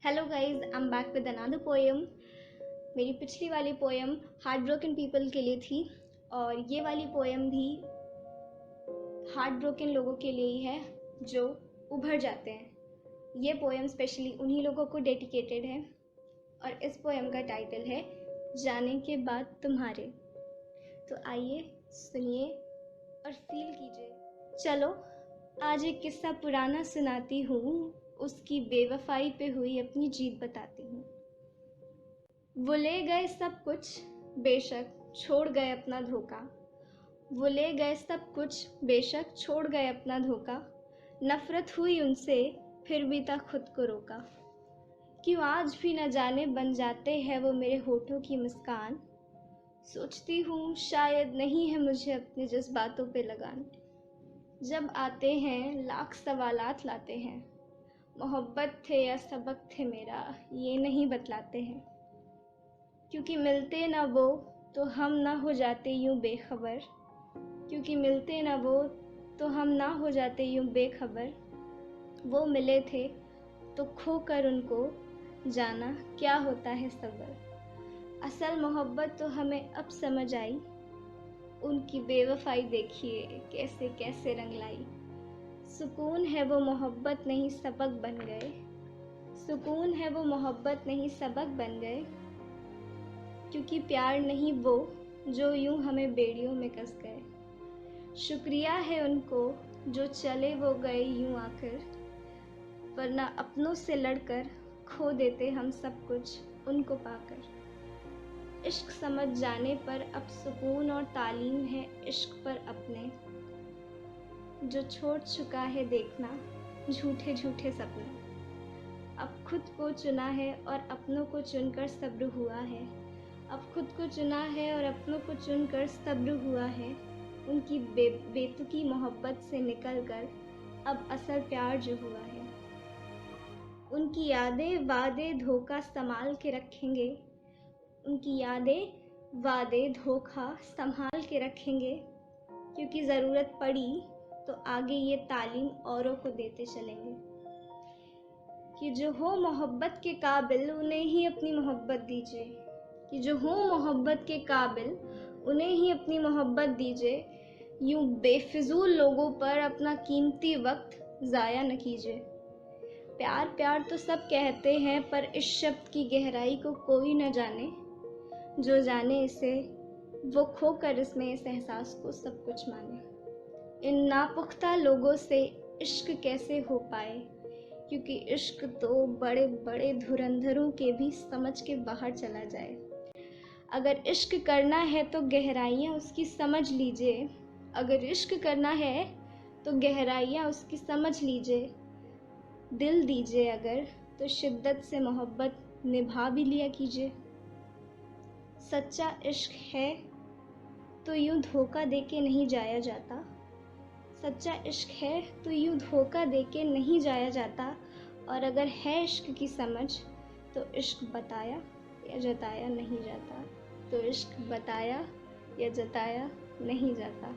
Hello guys, I am back with another poem. मेरी पिछली वाली पोएम हार्ट ब्रोकन पीपल के लिए थी और ये वाली पोएम भी हार्ट ब्रोकन लोगों के लिए ही है जो उभर जाते हैं। ये पोएम स्पेशली उन्हीं लोगों को डेडिकेटेड है और इस पोएम का टाइटल है जाने के बाद तुम्हारे। तो आइए सुनिए और फील कीजिए। चलो आज एक किस्सा पुराना सुनाती हूँ, उसकी बेवफाई पे हुई अपनी जीत बताती हूँ। वो ले गए सब कुछ, बेशक छोड़ गए अपना धोखा। वो ले गए सब कुछ, बेशक छोड़ गए अपना धोखा। नफरत हुई उनसे, फिर भी था खुद को रोका। क्यों आज भी न जाने बन जाते हैं वो मेरे होठों की मुस्कान। सोचती हूँ शायद नहीं है मुझे अपने जज्बातों पे लगान। जब आते हैं लाख सवालात लाते हैं, मोहब्बत थे या सबक थे मेरा ये नहीं बतलाते हैं। क्योंकि मिलते ना वो तो हम ना हो जाते यूं बेखबर। क्योंकि मिलते ना वो तो हम ना हो जाते यूं बेखबर। वो मिले थे तो खोकर उनको जाना क्या होता है सबर। असल मोहब्बत तो हमें अब समझ आई, उनकी बेवफाई देखिए कैसे कैसे रंग लाई। सुकून है वो मोहब्बत नहीं सबक बन गए। सुकून है वो मोहब्बत नहीं सबक बन गए। क्योंकि प्यार नहीं वो जो यूं हमें बेड़ियों में कस गए। शुक्रिया है उनको जो चले वो गए यूं आकर, वरना अपनों से लड़कर खो देते हम सब कुछ उनको पाकर। इश्क समझ जाने पर अब सुकून और तालीम है इश्क पर अपने, जो छोड़ चुका है देखना झूठे झूठे सपने। अब खुद को चुना है और अपनों को चुनकर सब्र हुआ है। अब खुद को चुना है और अपनों को चुनकर सब्र हुआ है। उनकी बेतुकी मोहब्बत से निकलकर अब असल प्यार जो हुआ है। उनकी यादें वादे धोखा संभाल के रखेंगे। उनकी यादें वादे धोखा संभाल के रखेंगे। क्योंकि ज़रूरत पड़ी तो आगे ये तालीम औरों को देते चलेंगे कि जो हो मोहब्बत के काबिल उन्हें ही अपनी मोहब्बत दीजिए। कि जो हो मोहब्बत के काबिल उन्हें ही अपनी मोहब्बत दीजिए। यूं बेफिजूल लोगों पर अपना कीमती वक्त ज़ाया न कीजिए। प्यार प्यार तो सब कहते हैं पर इस शब्द की गहराई को कोई न जाने। जो जाने इसे वो खोकर इसमें इस एहसास को सब कुछ माने। इन नापुख्ता लोगों से इश्क कैसे हो पाए, क्योंकि इश्क तो बड़े बड़े धुरंधरों के भी समझ के बाहर चला जाए। अगर इश्क करना है तो गहराइयाँ उसकी समझ लीजिए। अगर इश्क करना है तो गहराइयाँ उसकी समझ लीजिए। दिल दीजिए अगर तो शिद्दत से मोहब्बत निभा भी लिया कीजिए। सच्चा इश्क है तो यूं धोखा देके नहीं जाया जाता। सच्चा इश्क है तो यूं धोखा देके नहीं जाया जाता। और अगर है इश्क की समझ तो इश्क बताया या जताया नहीं जाता। तो इश्क बताया या जताया नहीं जाता।